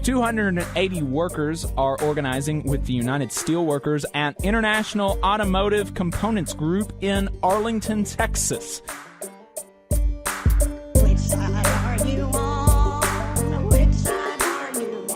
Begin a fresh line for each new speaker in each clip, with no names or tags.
280 workers are organizing with the United Steelworkers at International Automotive Components Group in Arlington, Texas.
Which side are you on? Which side are you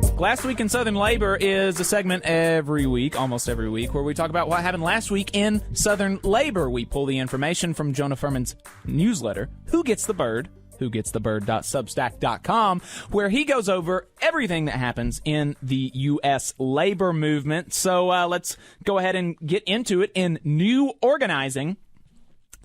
on?
Last Week in Southern Labor is a segment every week, almost every week, where we talk about what happened last week in Southern Labor. We pull the information from Jonah Furman's newsletter, Who Gets the Bird? whogetsthebird.substack.com, where he goes over everything that happens in the U.S. labor movement. So let's go ahead and get into it. In new organizing,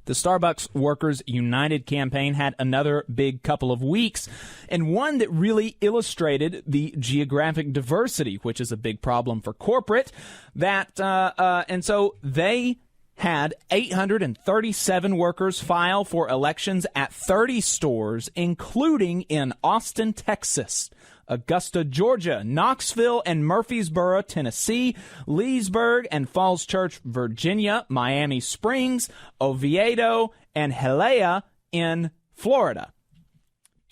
the Starbucks Workers United campaign had another big couple of weeks, and one that really illustrated the geographic diversity, which is a big problem for corporate. And so they had 837 workers file for elections at 30 stores, including in Austin, Texas, Augusta, Georgia, Knoxville and Murfreesboro, Tennessee, Leesburg and Falls Church, Virginia, Miami Springs, Oviedo, and Hialeah in Florida.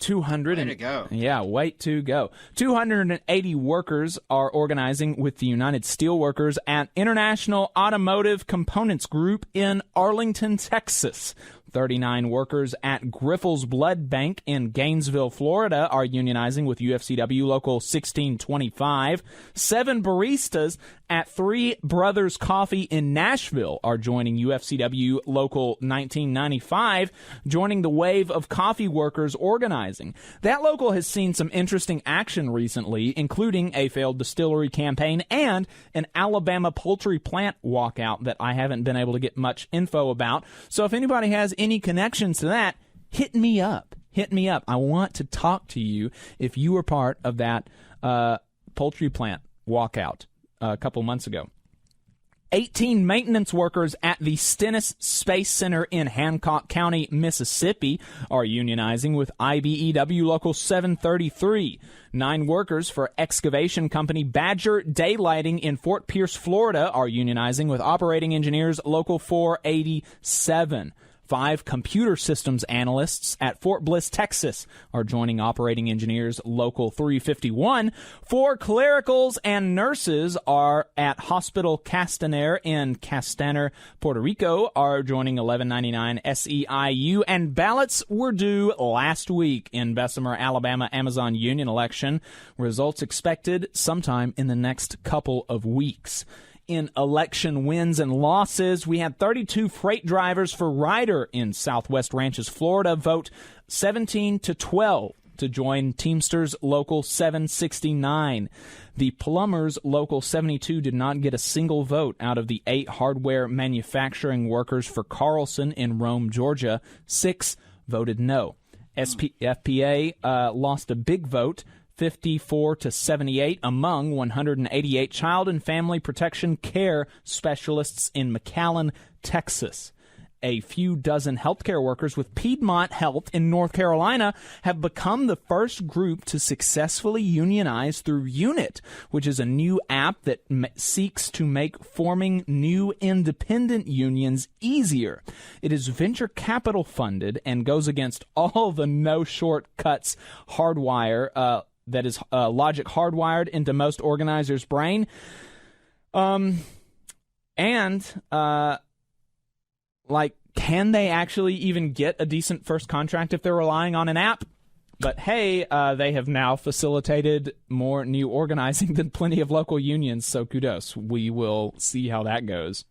Way to go. Yeah, way to go. 280 workers are organizing with the United Steelworkers at International Automotive Components Group in Arlington, Texas. 39 workers at Grifols Blood Bank in Gainesville, Florida are unionizing with UFCW Local 1625. 7 baristas at Three Brothers Coffee in Nashville are joining UFCW Local 1995, joining the wave of coffee workers organizing. That local has seen some interesting action recently, including a failed distillery campaign and an Alabama poultry plant walkout that I haven't been able to get much info about. So if anybody has any connections to that, hit me up. Hit me up. I want to talk to you if you were part of that poultry plant walkout a couple months ago. 18 maintenance workers at the Stennis Space Center in Hancock County, Mississippi, are unionizing with IBEW Local 733. 9 workers for excavation company Badger Daylighting in Fort Pierce, Florida, are unionizing with Operating Engineers Local 487. 5 computer systems analysts at Fort Bliss, Texas, are joining Operating Engineers Local 351. 4 clericals and nurses are at Hospital Castaner in Castaner, Puerto Rico, are joining 1199 SEIU. And ballots were due last week in Bessemer, Alabama Amazon union election. Results expected sometime in the next couple of weeks. In election wins and losses, we had 32 freight drivers for Ryder in Southwest Ranches, Florida, vote 17-12 to join Teamsters Local 769. The Plumbers Local 72 did not get a single vote out of the 8 hardware manufacturing workers for Carlson in Rome, Georgia. 6 voted no. FPA lost a big vote, 54-78 among 188 child and family protection care specialists in McAllen, Texas. A few dozen healthcare workers with Piedmont Health in North Carolina have become the first group to successfully unionize through Unit, which is a new app that seeks to make forming new independent unions easier. It is venture capital funded and goes against all the no shortcuts hardwire that is logic hardwired into most organizers' brain. Can they actually even get a decent first contract if they're relying on an app? But hey, they have now facilitated more new organizing than plenty of local unions, so kudos. We will see how that goes.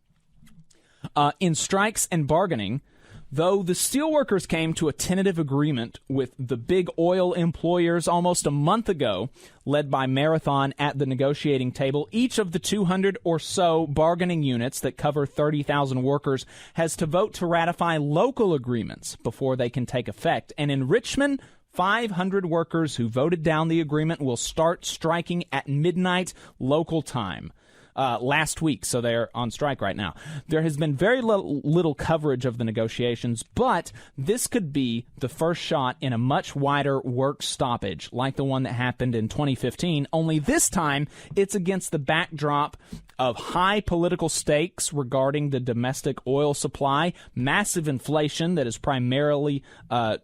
In strikes and bargaining, though the steelworkers came to a tentative agreement with the big oil employers almost a month ago, led by Marathon at the negotiating table, each of the 200 or so bargaining units that cover 30,000 workers has to vote to ratify local agreements before they can take effect. And in Richmond, 500 workers who voted down the agreement will start striking at midnight local time. last week, so they're on strike right now. There has been very little coverage of the negotiations, but this could be the first shot in a much wider work stoppage, like the one that happened in 2015, only this time it's against the backdrop of high political stakes regarding the domestic oil supply, massive inflation that is primarily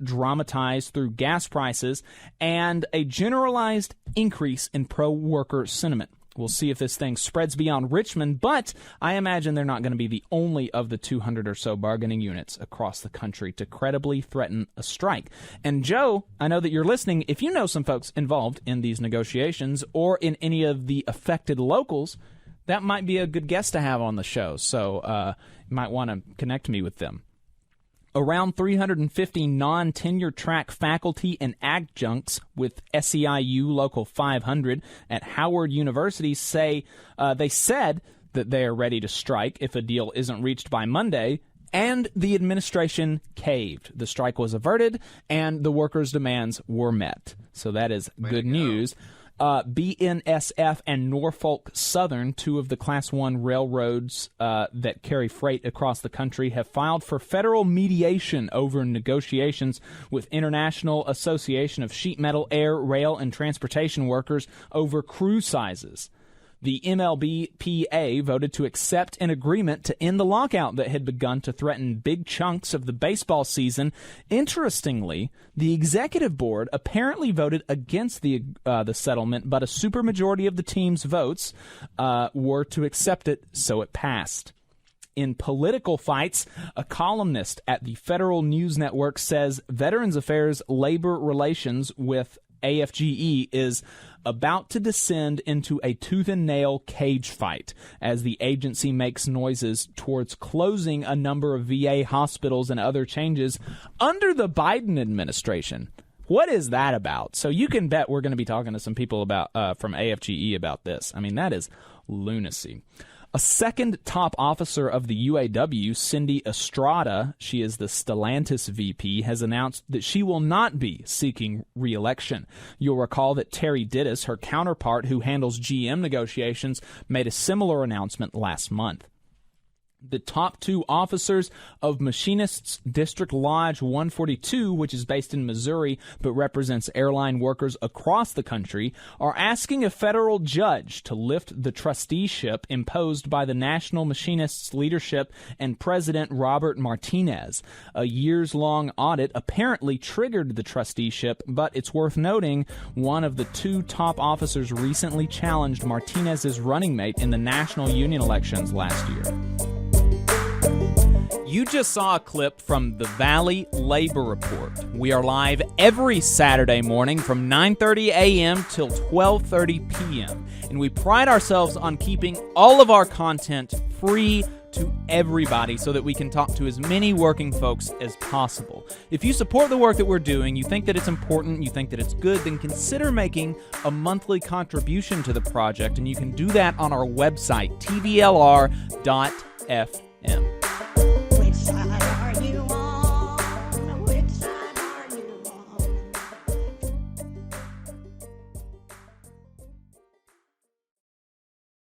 dramatized through gas prices, and a generalized increase in pro-worker sentiment. We'll see if this thing spreads beyond Richmond, but I imagine they're not going to be the only of the 200 or so bargaining units across the country to credibly threaten a strike. And Joe, I know that you're listening. If you know some folks involved in these negotiations or in any of the affected locals, that might be a good guest to have on the show, so you might want to connect me with them. Around 350 non-tenure track faculty and adjuncts with SEIU Local 500 at Howard University say they said that they are ready to strike if a deal isn't reached by Monday, and the administration caved. The strike was averted, and the workers' demands were met. So that is good news. BNSF and Norfolk Southern, two of the Class 1 railroads that carry freight across the country, have filed for federal mediation over negotiations with International Association of Sheet Metal, Air, Rail, and Transportation Workers over crew sizes. The MLBPA voted to accept an agreement to end the lockout that had begun to threaten big chunks of the baseball season. Interestingly, the executive board apparently voted against the settlement, but a supermajority of the team's votes were to accept it, so it passed. In political fights, a columnist at the Federal News Network says Veterans Affairs labor relations with AFGE is about to descend into a tooth-and-nail cage fight as the agency makes noises towards closing a number of VA hospitals and other changes under the Biden administration. What is that about? So you can bet we're going to be talking to some people about from AFGE about this. I mean, that is lunacy. A second top officer of the UAW, Cindy Estrada, she is the Stellantis VP, has announced that she will not be seeking re-election. You'll recall that Terry Dittus, her counterpart who handles GM negotiations, made a similar announcement last month. The top two officers of Machinists District Lodge 142, which is based in Missouri but represents airline workers across the country, are asking a federal judge to lift the trusteeship imposed by the National Machinists leadership and President Robert Martinez. A years-long audit apparently triggered the trusteeship, but it's worth noting one of the two top officers recently challenged Martinez's running mate in the national union elections last year. You just saw a clip from the Valley Labor Report. We are live every Saturday morning from 9:30 a.m. till 12:30 p.m. And we pride ourselves on keeping all of our content free to everybody so that we can talk to as many working folks as possible. If you support the work that we're doing, you think that it's important, you think that it's good, then consider making a monthly contribution to the project, and you can do that on our website, tvlr.fm.